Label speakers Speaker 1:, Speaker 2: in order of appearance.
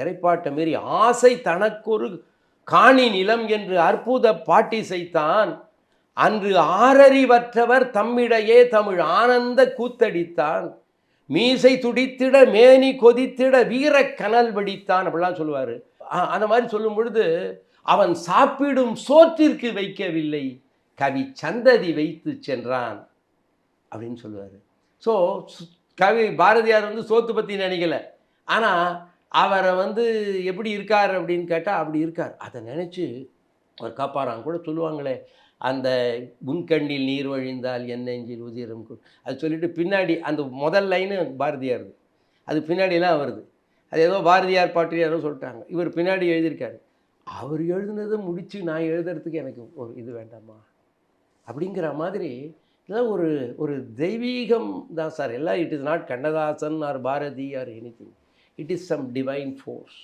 Speaker 1: திரைப்பாட்டை மாரி ஆசை தனக்கொரு காணி நிலம் என்று அற்புத பாட்டிசைத்தான். அன்று ஆரறிவற்றவர் தம்மிடையே தமிழ் ஆனந்த கூத்தடித்தான். மீசை துடித்திட மேனி கொதித்திட வீர கனல் வெடித்தான் அப்படிலாம் சொல்லுவார். அந்த மாதிரி சொல்லும் பொழுது அவன் சாப்பிடும் சோற்றிற்கு வைக்கவில்லை, கவி சந்ததி வைத்து சென்றான் அப்படின்னு சொல்லுவார். ஸோ கவி பாரதியார் வந்து சோத்து பற்றி நினைக்கல, ஆனால் அவரை வந்து எப்படி இருக்கார் அப்படின்னு கேட்டால் அப்படி இருக்கார். அதை நினச்சி அவர் காப்பாரான் கூட சொல்லுவாங்களே, அந்த முன்கண்ணில் நீர் வழிந்தால் என் நெஞ்சில் உதிரம் அது சொல்லிட்டு பின்னாடி அந்த முதல் லைனு பாரதியார், அது பின்னாடியெல்லாம் வருது. அது ஏதோ பாரதியார் பாட்டு ஏதோ சொல்லிட்டாங்க, இவர் பின்னாடி எழுதியிருக்காரு. அவர் எழுதுனதை முடித்து நான் எழுதுறதுக்கு எனக்கு ஒரு இது வேண்டாமா அப்படிங்கிற மாதிரி. இதெல்லாம் ஒரு ஒரு தெய்வீகம் தான் சார் எல்லாம். It is not Kannadasan or Bharathi or anything. It is some divine force.